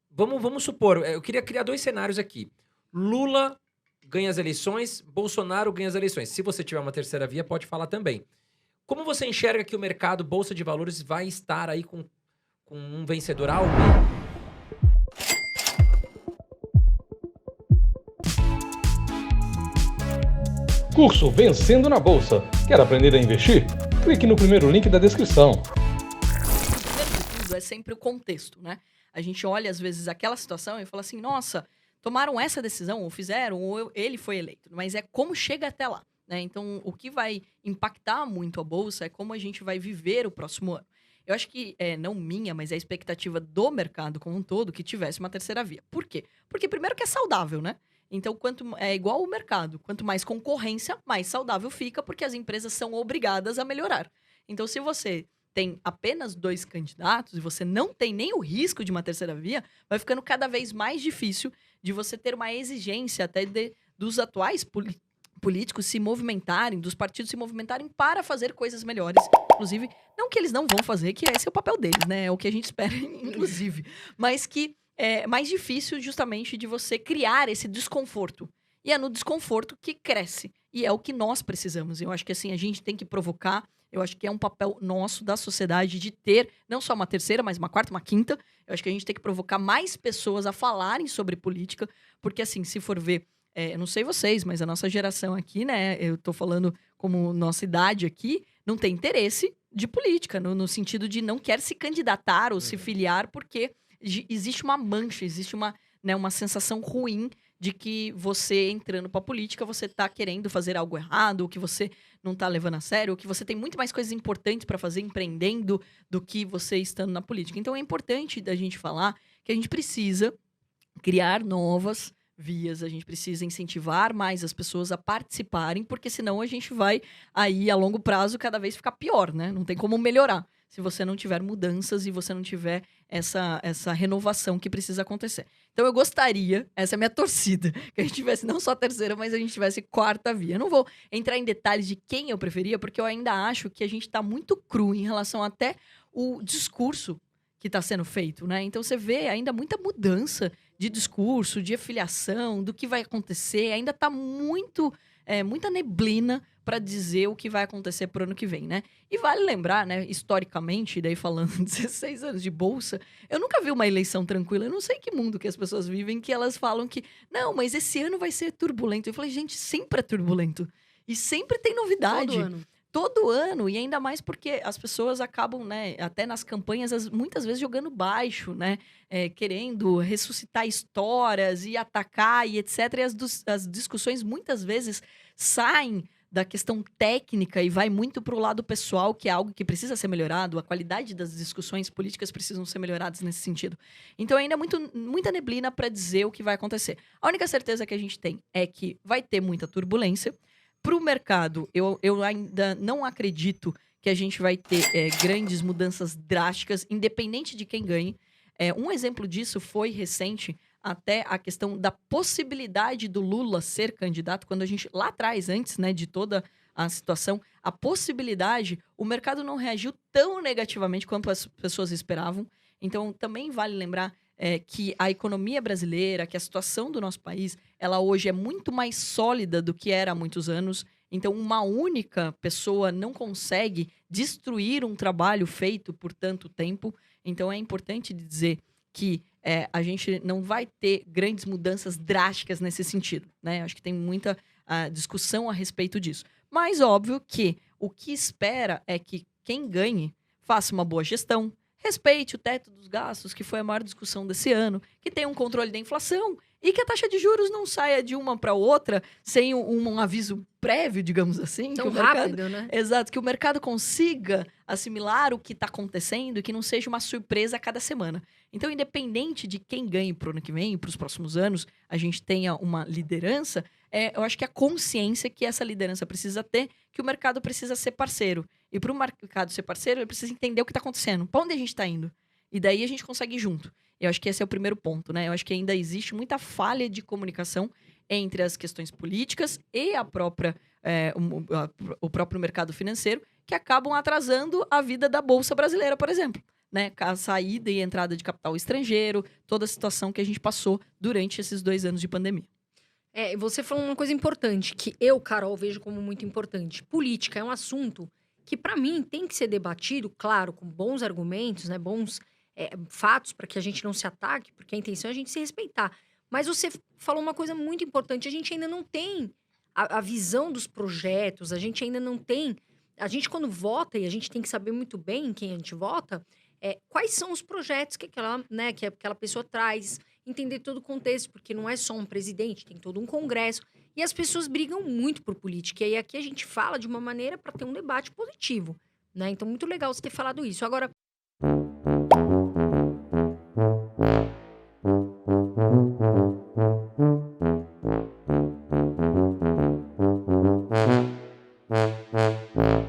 Vamos supor, eu queria criar 2 cenários aqui. Lula ganha as eleições, Bolsonaro ganha as eleições. Se você tiver uma terceira via, pode falar também. Como você enxerga que o mercado bolsa de valores vai estar aí com um vencedor algo? Curso Vencendo na Bolsa. Quer aprender a investir? Clique no primeiro link da descrição. O primeiro de tudo é sempre o contexto, né? A gente olha, às vezes, aquela situação e fala assim, nossa, tomaram essa decisão, ou fizeram, ou ele foi eleito. Mas é como chega até lá, né? Então, o que vai impactar muito a Bolsa é como a gente vai viver o próximo ano. Eu acho que, não minha, mas é a expectativa do mercado como um todo, que tivesse uma terceira via. Por quê? Porque primeiro que é saudável, né? Então, é igual o mercado. Quanto mais concorrência, mais saudável fica, porque as empresas são obrigadas a melhorar. Então, se você tem apenas 2 candidatos e você não tem nem o risco de uma terceira via, vai ficando cada vez mais difícil de você ter uma exigência até dos atuais políticos se movimentarem, dos partidos se movimentarem para fazer coisas melhores. Inclusive, não que eles não vão fazer, que esse é o papel deles, né? É o que a gente espera, inclusive. Mas que é mais difícil justamente de você criar esse desconforto. E é no desconforto que cresce. E é o que nós precisamos. Eu acho que assim, a gente tem que provocar. Eu acho que é um papel nosso da sociedade de ter não só uma terceira, mas uma quarta, uma quinta. Eu acho que a gente tem que provocar mais pessoas a falarem sobre política. Porque assim, se for ver, eu não sei vocês, mas a nossa geração aqui, né? Eu tô falando como nossa idade aqui, não tem interesse de política. No sentido de não quer se candidatar ou se filiar porque existe uma mancha, existe uma sensação ruim de que você entrando pra política, você tá querendo fazer algo errado, ou que você não tá levando a sério, ou que você tem muito mais coisas importantes pra fazer empreendendo do que você estando na política. Então é importante da gente falar que a gente precisa criar novas vias, a gente precisa incentivar mais as pessoas a participarem, porque senão a gente vai aí a longo prazo cada vez ficar pior, né? Não tem como melhorar se você não tiver mudanças e você não tiver essa renovação que precisa acontecer. Então eu gostaria, essa é a minha torcida, que a gente tivesse não só a terceira, mas a gente tivesse quarta via. Eu não vou entrar em detalhes de quem eu preferia, porque eu ainda acho que a gente está muito cru em relação até o discurso que está sendo feito, né? Então você vê ainda muita mudança de discurso, de afiliação, do que vai acontecer. Ainda está muita neblina para dizer o que vai acontecer pro ano que vem, né? E vale lembrar, né, historicamente, daí falando 16 anos de bolsa, eu nunca vi uma eleição tranquila. Eu não sei que mundo que as pessoas vivem que elas falam que, não, mas esse ano vai ser turbulento. Eu falei, gente, sempre é turbulento. E sempre tem novidade. Todo ano. Todo ano, e ainda mais porque as pessoas acabam, né, até nas campanhas, muitas vezes jogando baixo, né, querendo ressuscitar histórias e atacar e etc. E as discussões muitas vezes saem da questão técnica e vai muito para o lado pessoal, que é algo que precisa ser melhorado. A qualidade das discussões políticas precisam ser melhoradas nesse sentido. Então ainda é muita neblina para dizer o que vai acontecer. A única certeza que a gente tem é que vai ter muita turbulência. Para o mercado, eu ainda não acredito que a gente vai ter grandes mudanças drásticas, independente de quem ganhe. Um exemplo disso foi recente, até a questão da possibilidade do Lula ser candidato, quando a gente, lá atrás, antes, né, de toda a situação, a possibilidade, o mercado não reagiu tão negativamente quanto as pessoas esperavam. Então, também vale lembrar que a economia brasileira, que a situação do nosso país, ela hoje é muito mais sólida do que era há muitos anos. Então, uma única pessoa não consegue destruir um trabalho feito por tanto tempo. Então, é importante dizer que a gente não vai ter grandes mudanças drásticas nesse sentido, né? Acho que tem muita discussão a respeito disso. Mas, óbvio que o que espera é que quem ganhe faça uma boa gestão, respeite o teto dos gastos, que foi a maior discussão desse ano, que tenha um controle da inflação e que a taxa de juros não saia de uma para outra sem um aviso prévio, digamos assim. Tão que o mercado, rápido, né? Exato, que o mercado consiga assimilar o que está acontecendo e que não seja uma surpresa a cada semana. Então, independente de quem ganhe para o ano que vem e para os próximos anos, a gente tenha uma liderança, eu acho que a consciência que essa liderança precisa ter, que o mercado precisa ser parceiro. E para o mercado ser parceiro, ele precisa entender o que está acontecendo, para onde a gente está indo. E daí a gente consegue ir junto. Eu acho que esse é o primeiro ponto, né? Eu acho que ainda existe muita falha de comunicação entre as questões políticas e o próprio mercado financeiro, que acabam atrasando a vida da Bolsa brasileira, por exemplo. né, a saída e entrada de capital estrangeiro, toda a situação que a gente passou durante esses 2 anos de pandemia. Você falou uma coisa importante, que eu, Carol, vejo como muito importante. Política é um assunto que, para mim, tem que ser debatido, claro, com bons argumentos, né, bons fatos, para que a gente não se ataque, porque a intenção é a gente se respeitar. Mas você falou uma coisa muito importante, a gente ainda não tem a visão dos projetos, a gente ainda não tem... A gente, quando vota, e a gente tem que saber muito bem em quem a gente vota, quais são os projetos que aquela pessoa traz, entender todo o contexto, porque não é só um presidente, tem todo um congresso. E as pessoas brigam muito por política. E aí aqui a gente fala de uma maneira para ter um debate positivo, né? Então, muito legal você ter falado isso. Agora,